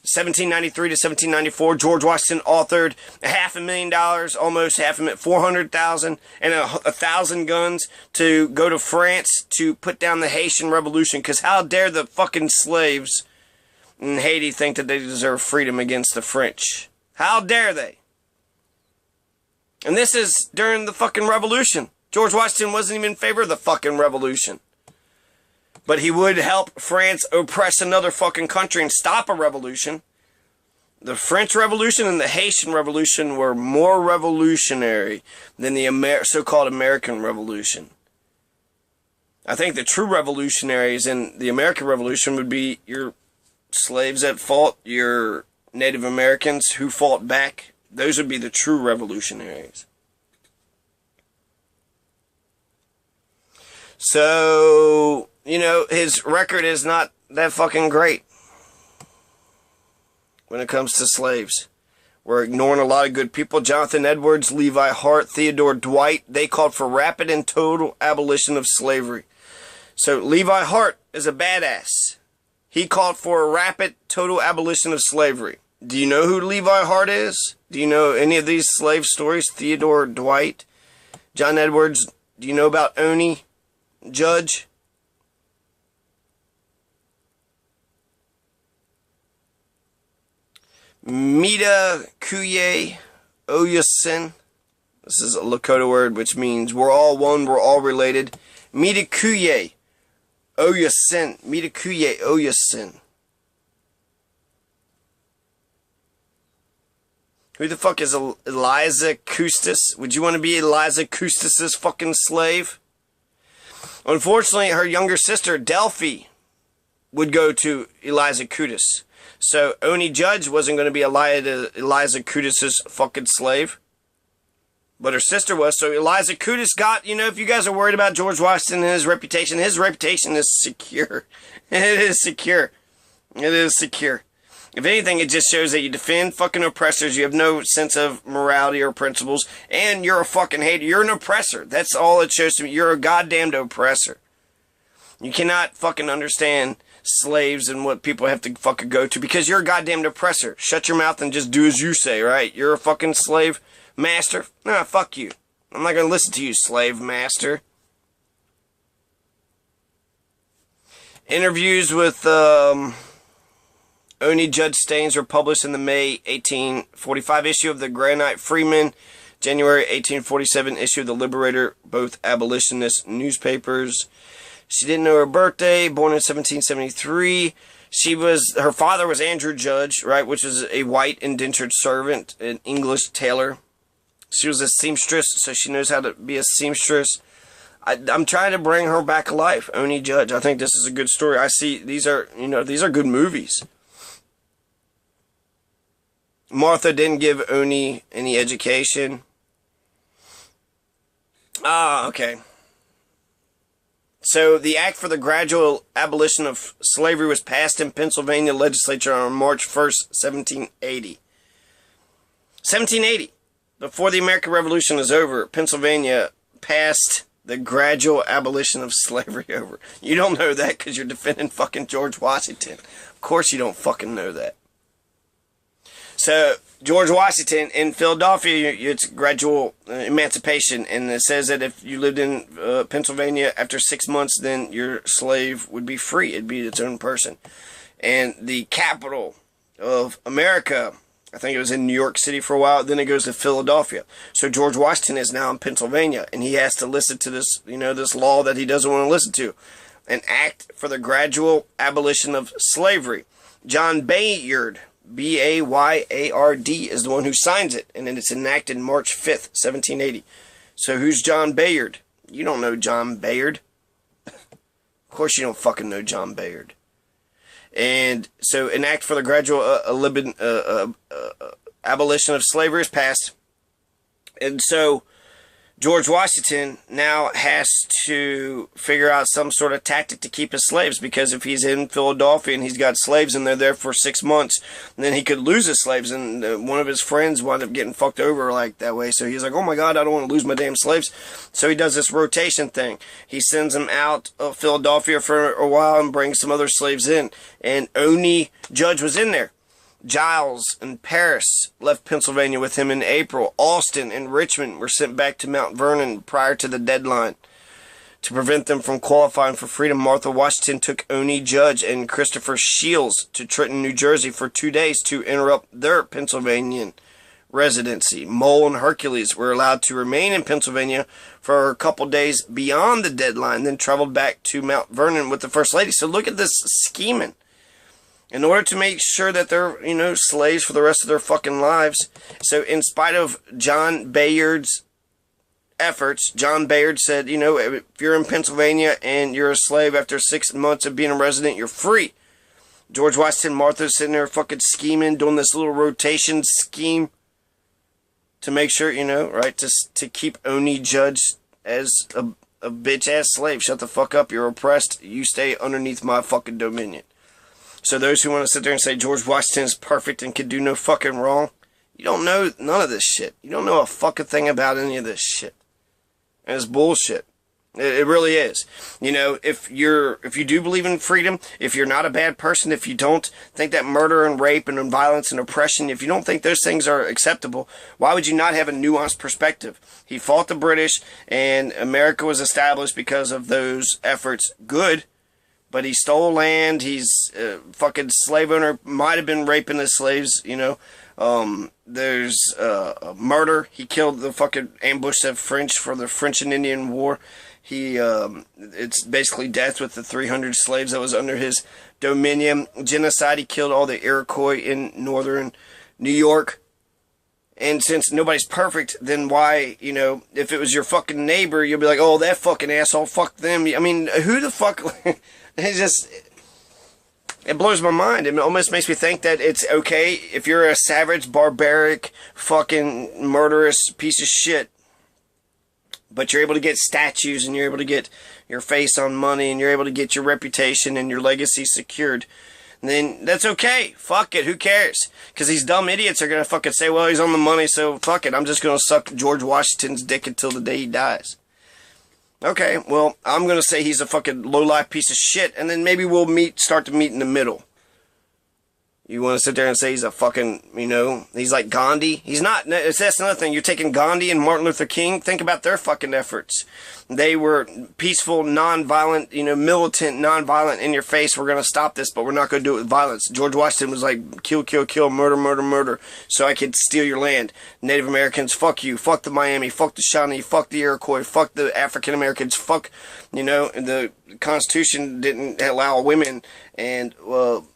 1793 to 1794, George Washington authored $500,000, almost $500,000, 400,000, and 1,000 guns to go to France to put down the Haitian Revolution. Because how dare the fucking slaves in Haiti think that they deserve freedom against the French? How dare they? And this is during the fucking revolution. George Washington wasn't even in favor of the fucking revolution. But he would help France oppress another fucking country and stop a revolution. The French Revolution and the Haitian Revolution were more revolutionary than the so-called American Revolution. I think the true revolutionaries in the American Revolution would be your slaves at fault, your Native Americans who fought back. Those would be the true revolutionaries. So... his record is not that fucking great. when it comes to slaves. We're ignoring a lot of good people. Jonathan Edwards, Levi Hart, Theodore Dwight, they called for rapid and total abolition of slavery. So Levi Hart is a badass. He called for a rapid, total abolition of slavery. Do you know who Levi Hart is? Do you know any of these slave stories? Theodore Dwight, John Edwards. Do you know about Ona Judge? Mita Kuye Oyasin. This is a Lakota word which means we're all one, we're all related. Mita Kuye Oyasin. Mita Kuye Oyasin. Who the fuck is Eliza Custis? Would you want to be Eliza Custis's fucking slave? Unfortunately, her younger sister, Delphi, would go to Eliza Custis. So, Ona Judge wasn't going to be Eliza Custis's fucking slave. But her sister was. So, Eliza Custis got, if you guys are worried about George Washington and his reputation is secure. It is secure. It is secure. If anything, it just shows that you defend fucking oppressors, you have no sense of morality or principles, and you're a fucking hater. You're an oppressor. That's all it shows to me. You're a goddamned oppressor. You cannot fucking understand slaves and what people have to fucking go to because you're a goddamned oppressor. Shut your mouth and just do as you say, right? You're a fucking slave master? Nah, fuck you. I'm not gonna listen to you, slave master. Interviews with, Ona Judge Staines were published in the May 1845 issue of the Granite Freeman, January 1847 issue of the Liberator, both abolitionist newspapers. She didn't know her birthday, born in 1773. Her father was Andrew Judge, right, which is a white indentured servant, an English tailor. She was a seamstress, so she knows how to be a seamstress. I'm trying to bring her back to life, Ona Judge. I think this is a good story. I see these are good movies. Martha didn't give Oney any education. Okay. So, the Act for the Gradual Abolition of Slavery was passed in Pennsylvania legislature on March 1st, 1780. 1780. Before the American Revolution is over, Pennsylvania passed the gradual abolition of slavery over. You don't know that because you're defending fucking George Washington. Of course you don't fucking know that. So, George Washington in Philadelphia, it's gradual emancipation, and it says that if you lived in Pennsylvania after 6 months, then your slave would be free. It'd be its own person. And the capital of America, I think it was in New York City for a while, then it goes to Philadelphia. So George Washington is now in Pennsylvania, and he has to listen to this, this law that he doesn't want to listen to. An act for the gradual abolition of slavery. John Bayard, Bayard, is the one who signs it, and then it's enacted March 5th, 1780. So who's John Bayard? You don't know John Bayard. Of course you don't fucking know John Bayard. And so an act for the gradual abolition of slavery is passed. And so George Washington now has to figure out some sort of tactic to keep his slaves, because if he's in Philadelphia and he's got slaves and they're there for 6 months, then he could lose his slaves, and one of his friends wound up getting fucked over like that way. So he's like, oh my god, I don't want to lose my damn slaves. So he does this rotation thing. He sends them out of Philadelphia for a while and brings some other slaves in. And Ona Judge was in there. Giles and Paris left Pennsylvania with him in April. Austin and Richmond were sent back to Mount Vernon prior to the deadline. To prevent them from qualifying for freedom, Martha Washington took Ona Judge and Christopher Shields to Trenton, New Jersey for 2 days to interrupt their Pennsylvanian residency. Mole and Hercules were allowed to remain in Pennsylvania for a couple days beyond the deadline, then traveled back to Mount Vernon with the First Lady. So look at this scheming. In order to make sure that they're, slaves for the rest of their fucking lives. So in spite of John Bayard's efforts, John Bayard said, if you're in Pennsylvania and you're a slave after 6 months of being a resident, you're free. George Washington, Martha's sitting there fucking scheming, doing this little rotation scheme to make sure, right, to keep Ona Judge as a bitch-ass slave. Shut the fuck up, you're oppressed, you stay underneath my fucking dominion. So those who want to sit there and say George Washington is perfect and could do no fucking wrong, you don't know none of this shit. You don't know a fucking thing about any of this shit. And it's bullshit. It really is. You know, if you do believe in freedom, if you're not a bad person, if you don't think that murder and rape and violence and oppression, if you don't think those things are acceptable, why would you not have a nuanced perspective? He fought the British, and America was established because of those efforts. Good. But he stole land. He's a fucking slave owner. Might have been raping the slaves, you know. There's a murder. He killed the fucking ambushed the French for the French and Indian War. It's basically death with the 300 slaves that was under his dominion. Genocide. He killed all the Iroquois in northern New York. And since nobody's perfect, then why, you know, if it was your fucking neighbor, you'll be like, oh, that fucking asshole, fuck them. I mean, who the fuck... It blows my mind. It almost makes me think that it's okay if you're a savage, barbaric, fucking murderous piece of shit, but you're able to get statues and you're able to get your face on money and you're able to get your reputation and your legacy secured, then that's okay. Fuck it. Who cares? Because these dumb idiots are going to fucking say, well, he's on the money, so fuck it. I'm just going to suck George Washington's dick until the day he dies. Okay, well, I'm going to say he's a fucking low-life piece of shit, and then maybe we'll start to meet in the middle. You want to sit there and say he's a fucking, you know, he's like Gandhi? He's not. That's another thing. You're taking Gandhi and Martin Luther King. Think about their fucking efforts. They were peaceful, non-violent, you know, militant, non-violent, in your face. We're going to stop this, but we're not going to do it with violence. George Washington was like, kill, kill, kill, murder, murder, murder, so I could steal your land. Native Americans, fuck you. Fuck the Miami. Fuck the Shawnee. Fuck the Iroquois. Fuck the African Americans. Fuck, you know, the Constitution didn't allow women and,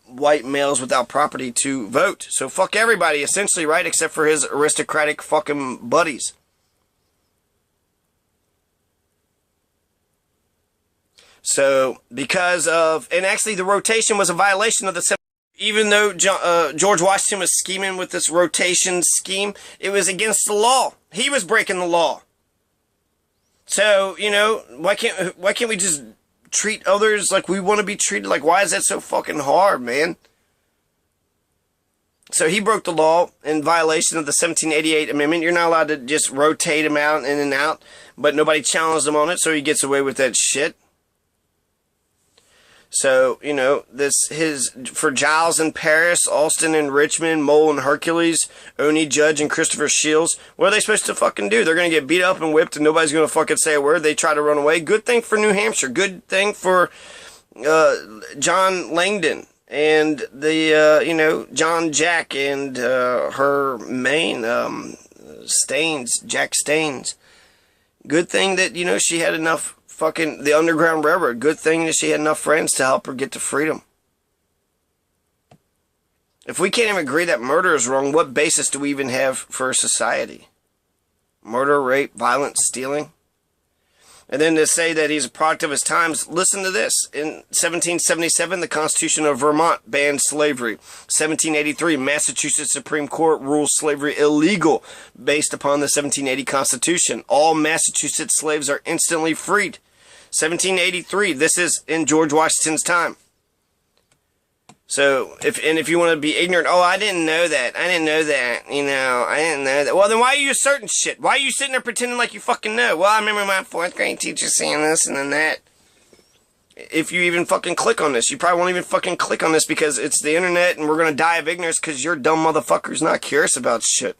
white males without property to vote. So fuck everybody, essentially, right? Except for his aristocratic fucking buddies. So, because of... And actually, the rotation was a violation of the... Even though George Washington was scheming with this rotation scheme, it was against the law. He was breaking the law. So, you know, why can't we just... treat others like we want to be treated? Like, why is that so fucking hard, man? So he broke the law in violation of the 1788 amendment. You're not allowed to just rotate him out in and out, but nobody challenged him on it, so he gets away with that shit. So, you know, for Giles in Paris, Alston in Richmond, Mole and Hercules, Ona Judge and Christopher Shields, what are they supposed to fucking do? They're going to get beat up and whipped and nobody's going to fucking say a word. They try to run away. Good thing for New Hampshire. Good thing for John Langdon and the, you know, John Jack and her Maine, Staines, Jack Staines. Good thing that, you know, she had enough fucking the Underground Railroad. Good thing that she had enough friends to help her get to freedom. If we can't even agree that murder is wrong, what basis do we even have for a society? Murder, rape, violence, stealing? And then to say that he's a product of his times, listen to this. In 1777, the Constitution of Vermont banned slavery. 1783, Massachusetts Supreme Court rules slavery illegal based upon the 1780 Constitution. All Massachusetts slaves are instantly freed. 1783, this is in George Washington's time. So, if you want to be ignorant, oh, I didn't know that, you know, I didn't know that. Well, then why are you asserting shit? Why are you sitting there pretending like you fucking know? Well, I remember my 4th grade teacher saying this and then that. If you even fucking click on this, you probably won't even fucking click on this because it's the internet and we're going to die of ignorance because you're dumb motherfuckers not curious about shit.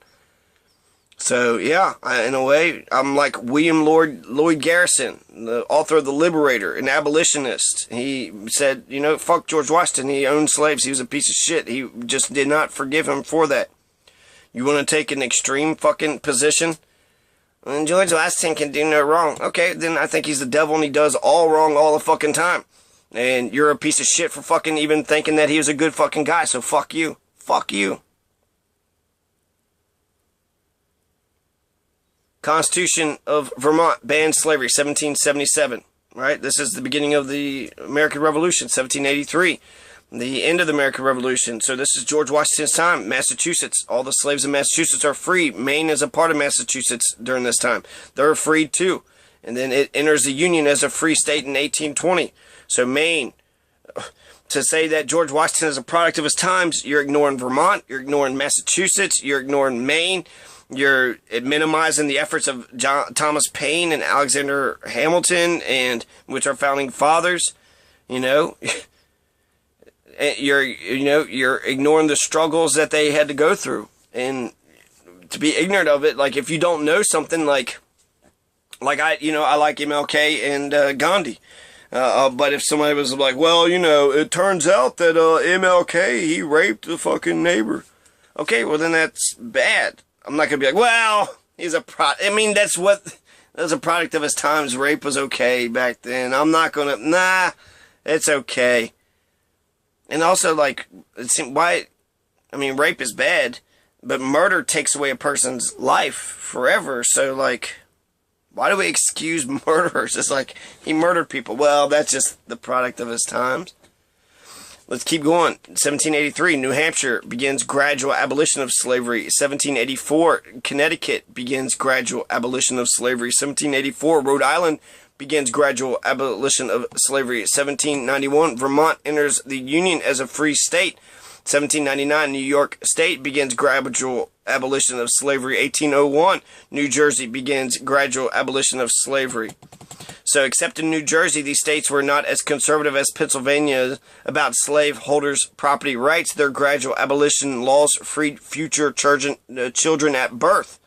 So, yeah, in a way, I'm like William Lloyd Garrison, the author of The Liberator, an abolitionist. He said, you know, fuck George Washington. He owned slaves. He was a piece of shit. He just did not forgive him for that. You want to take an extreme fucking position? And George Washington can do no wrong. Okay, then I think he's the devil and he does all wrong all the fucking time. And you're a piece of shit for fucking even thinking that he was a good fucking guy. So fuck you. Fuck you. Constitution of Vermont banned slavery, 1777, right? This is the beginning of the American Revolution, 1783, the end of the American Revolution. So this is George Washington's time. Massachusetts, all the slaves in Massachusetts are free. Maine is a part of Massachusetts during this time. They're freed too. And then it enters the Union as a free state in 1820. So Maine, To say that George Washington is a product of his times, you're ignoring Vermont, you're ignoring Massachusetts, you're ignoring Maine, you're minimizing the efforts of Thomas Paine and Alexander Hamilton, and which are founding fathers. You know, you're ignoring the struggles that they had to go through, and to be ignorant of it, like if you don't know something, like I like MLK and Gandhi. But if somebody was like, well, it turns out that MLK, he raped the fucking neighbor. Okay, well then that's bad. I'm not going to be like, well, he's a I mean, that's a product of his times. Rape was okay back then. I'm not going to, nah, it's okay. And also, like, rape is bad, but murder takes away a person's life forever. So, like, why do we excuse murderers? It's like, he murdered people. Well, that's just the product of his times. Let's keep going. 1783, New Hampshire begins gradual abolition of slavery. 1784, Connecticut begins gradual abolition of slavery. 1784, Rhode Island begins gradual abolition of slavery. 1791, Vermont enters the Union as a free state. 1799, New York State begins gradual abolition of slavery. 1801, New Jersey begins gradual abolition of slavery. So, except in New Jersey, these states were not as conservative as Pennsylvania about slaveholders' property rights. Their gradual abolition laws freed future children at birth,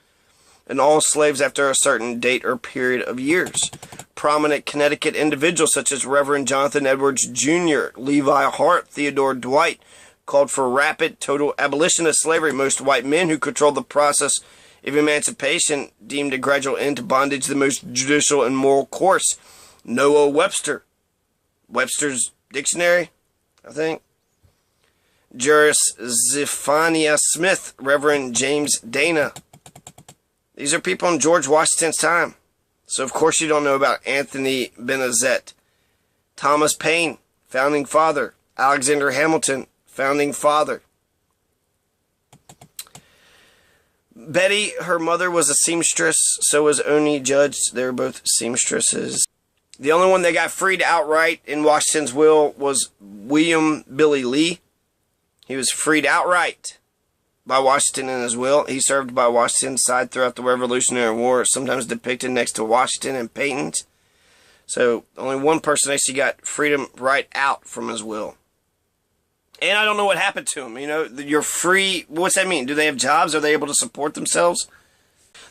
and all slaves after a certain date or period of years. Prominent Connecticut individuals such as Reverend Jonathan Edwards Jr., Levi Hart, Theodore Dwight, called for rapid, total abolition of slavery. Most white men who controlled the process of emancipation deemed a gradual end to bondage the most judicial and moral course. Noah Webster, Webster's Dictionary, I think. Juris Zephaniah Smith, Reverend James Dana. These are people in George Washington's time. So of course you don't know about Anthony Benezet. Thomas Paine, founding father. Alexander Hamilton, founding father. Betty, her mother, was a seamstress. So was Ona Judge. They were both seamstresses. The only one that got freed outright in Washington's will was William Billy Lee. He was freed outright by Washington in his will. He served by Washington's side throughout the Revolutionary War, sometimes depicted next to Washington and Peyton's. So only one person actually got freedom right out from his will. And I don't know what happened to him. You're free. What's that mean? Do they have jobs? Are they able to support themselves?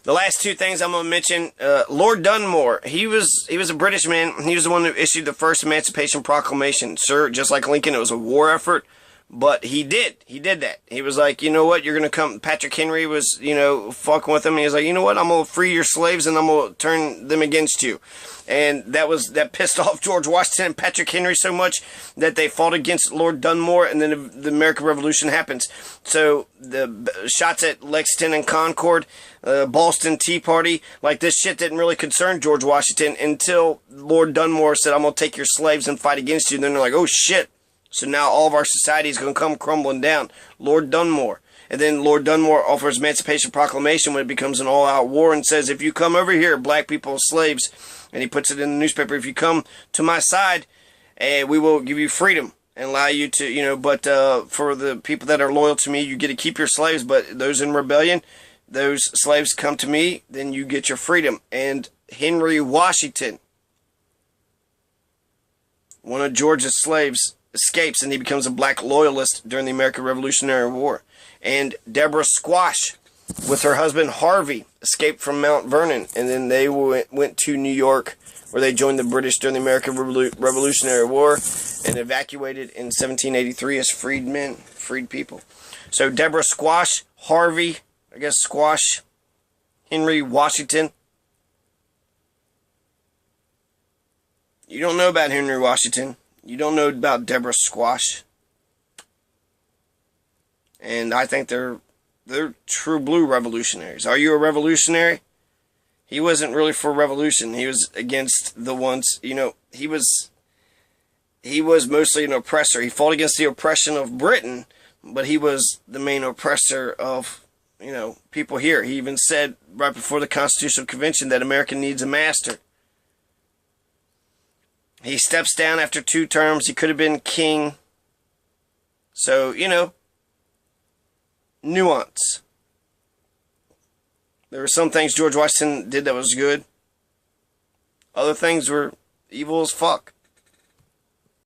The last two things I'm going to mention, Lord Dunmore, he was a British man. He was the one who issued the first Emancipation Proclamation. Sir, just like Lincoln, it was a war effort. But he did that. He was like, you know what, you're going to come. Patrick Henry was, fucking with him. And he was like, you know what, I'm going to free your slaves and I'm going to turn them against you. And that pissed off George Washington and Patrick Henry so much that they fought against Lord Dunmore, and then the American Revolution happens. So the shots at Lexington and Concord, Boston Tea Party, like this shit didn't really concern George Washington until Lord Dunmore said, I'm going to take your slaves and fight against you. And then they're like, oh shit. So now all of our society is going to come crumbling down. Lord Dunmore. And then Lord Dunmore offers Emancipation Proclamation when it becomes an all-out war and says, if you come over here, black people, slaves, and he puts it in the newspaper, if you come to my side, we will give you freedom and allow you to, but for the people that are loyal to me, you get to keep your slaves, but those in rebellion, those slaves come to me, then you get your freedom. And Henry Washington, one of George's slaves, escapes, and he becomes a black loyalist during the American Revolutionary War. And Deborah Squash, with her husband Harvey, escaped from Mount Vernon, and then they went to New York, where they joined the British during the American Revolutionary War, and evacuated in 1783 as freed people. So Deborah Squash, Harvey, Squash, Henry Washington. You don't know about Henry Washington. You don't know about Deborah Squash. And I think they're true blue revolutionaries. Are you a revolutionary? He wasn't really for revolution. He was against the ones, he was mostly an oppressor. He fought against the oppression of Britain, but he was the main oppressor of, people here. He even said right before the Constitutional Convention that America needs a master. He steps down after 2 terms. He could have been king. So, nuance. There were some things George Washington did that was good. Other things were evil as fuck.